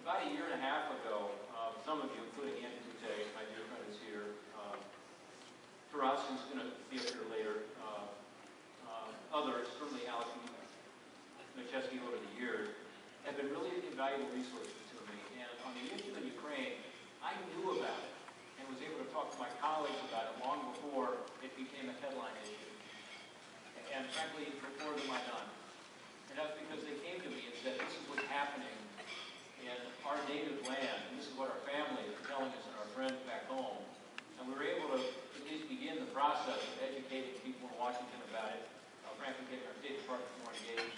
About a year and a half ago, some of you, including Andy Boutte, my dear friend is here, Taras, who's going to be up here later, others, certainly Alex McChesky over the years, have been really invaluable resources to me. And on the issue in Ukraine, I knew about it and was able to talk to my colleagues about it long before it became a headline issue. And frankly, before the Maidan. And that's because they came to me and said, this is what's happening in our native land, and this is what our families are telling us and our friends back home. And we were able to at least begin the process of educating people in Washington about it, frankly getting our State Department more engaged,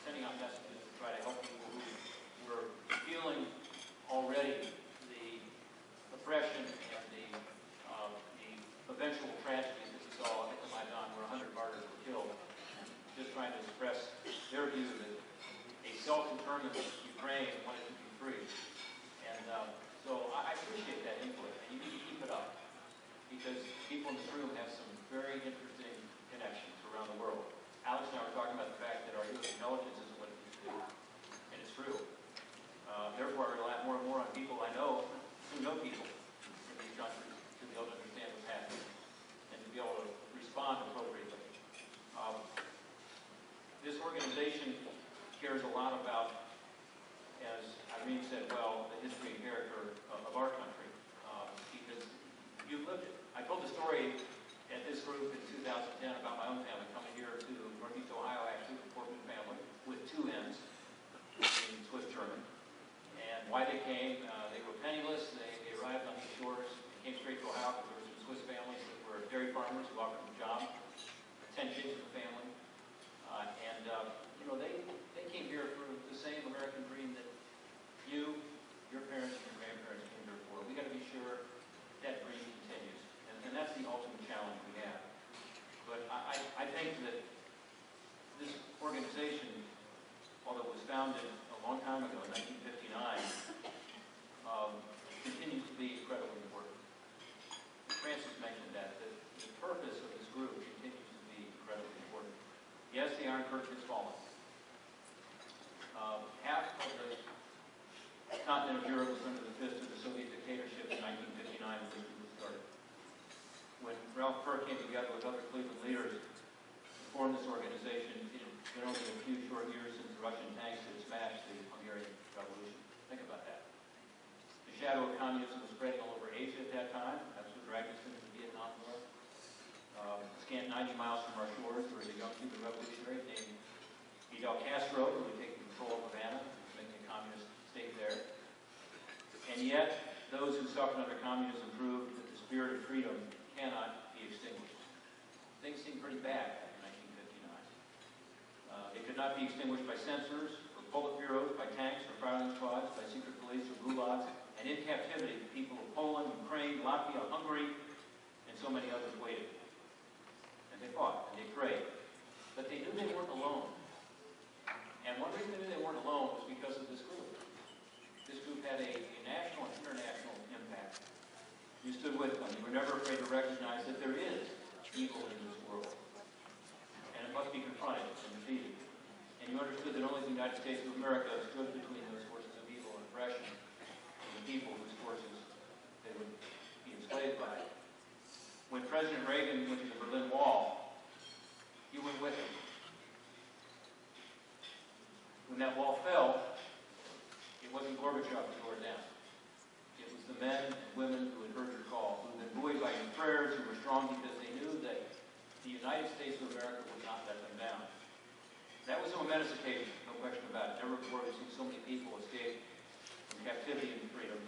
sending out messages to try to help people who were feeling already the oppression and the eventual tragedies that we saw at the Maidan, where 100 martyrs were killed, just trying to express their view that a self-determined Ukraine wanted to be free. And so I appreciate that input, and you need to keep it up, because people in this room have some very interesting connections around the world. Alex and I were talking about the fact that our U.S. intelligence isn't what it used to do, and it's true. Therefore, I rely more and more on people I know who know people in these countries to be able to understand what's happening and to be able to respond appropriately. This organization cares a lot about, as Irene said, well, the history and character of our country, because you've lived it. I told the story at this group in 2010 about my own family coming here to Northeast Ohio, actually, the Portman family, with 2 N's in Swiss German. And why they came, they were penniless, they arrived on these shores, they came straight to Ohio because there were some Swiss families that were dairy farmers who offered them a job, 10 kids in the family. You know, they came here for the same American dream that you, your parents, and your grandparents came here for. We've got to be sure that dream continues. And that's the ultimate challenge we have. But I think that this organization, although it was founded a long time ago, in 1959, continues to be incredibly important. Francis mentioned that the purpose of this group continues to be incredibly important. Yes, the Iron Curtain has fallen. Half of the continent of Europe was under the fist of the Soviet dictatorship in 1959 when this was started. When Ralph Kerr came together with other Cleveland leaders to form this organization, it had been only a few short years since the Russian tanks had smashed the Hungarian Revolution. Think about that. The shadow of communism was spreading all over Asia at that time. That's what dragged us into the Vietnam War. Scant 90 miles from our shores, there was a young Cuban revolutionary named Fidel Castro who had taken control of Havana, making a communist state there. And yet, those who suffered under communism proved that the spirit of freedom cannot be extinguished. Things seemed pretty bad back in 1959. It could not be extinguished by censors, or bullet bureaus, by tanks, or firing squads, by secret police, or gulags. And in captivity, the people of Poland, Ukraine, Latvia, Hungary, and so many others waited. And they fought, and they prayed. But they knew they weren't alone. And one reason they knew they weren't alone was because of this group. This group had a national and international impact. You stood with them. You were never afraid to recognize that there is evil in this world. And it must be confronted and defeated. And you understood that only the United States of America stood between those forces of evil and oppression and the people whose forces they would be enslaved by. When President Reagan went to the Berlin Wall, you went with him. When that wall fell, it wasn't Gorbachev who tore it down. It was the men and women who had heard your call, who had been buoyed by your prayers, who were strong because they knew that the United States of America would not let them down. That was a momentous occasion, no question about it. Never before have we seen so many people escape from captivity and freedom.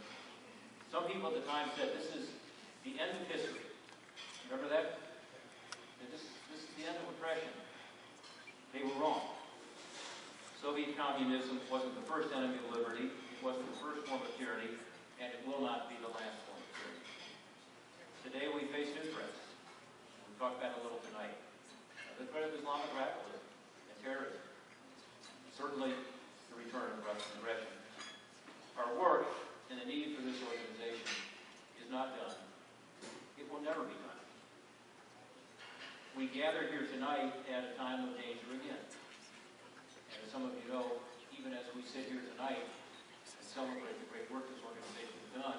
Some people at the time said, this is the end of history. Remember that? This is the end of oppression. They were wrong. Soviet communism wasn't the first enemy of liberty, it wasn't the first form of tyranny, and it will not be the last form of tyranny. Today we face new threats. We'll talk about it a little tonight. The threat of Islamic radicalism and terrorism. Certainly the return of Russian aggression. Our work and the need for this organization is not done. It will never be done. We gather here tonight at a time of danger again. And as some of you know, even as we sit here tonight, and celebrate the great work this organization has done.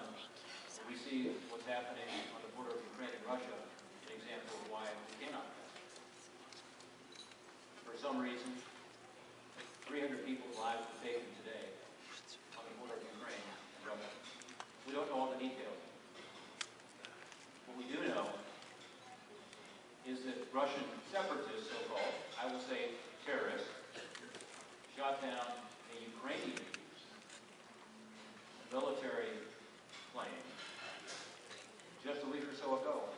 We see what's happening on the border of Ukraine and Russia, an example of why we cannot pass. For some reason, 300 people's lives were taken today on the border of Ukraine and Russia. We don't know all the details. What we do know is that Russian separatists, so-called, I will say terrorists, shot down a Ukrainian military plane just a week or so ago,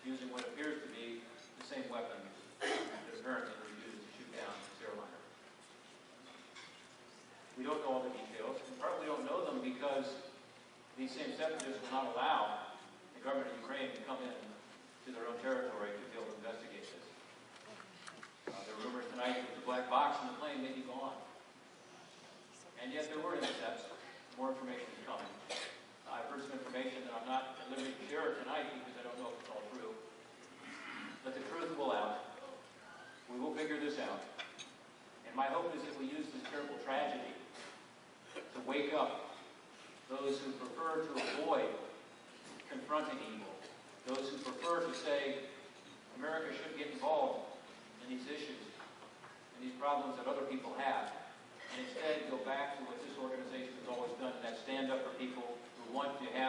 using what appears to be the same weapon that apparently was used to shoot down this airliner. We don't know all the details. We probably don't know them because these same separatists will not allow the government of Ukraine to come in to their own territory to be able to investigate this. There are rumors tonight that the black box in the plane may be gone. And yet there were intercepts. More information is coming. I've heard some information that I'm not at liberty to share tonight because I don't know if it's all true. But the truth will out. We will figure this out. And my hope is that we use this terrible tragedy to wake up those who prefer to avoid confronting evil, those who prefer to say America shouldn't get involved in these issues and these problems that other people have, and instead go back to what this organization has always done, and that's stand up for people who want to have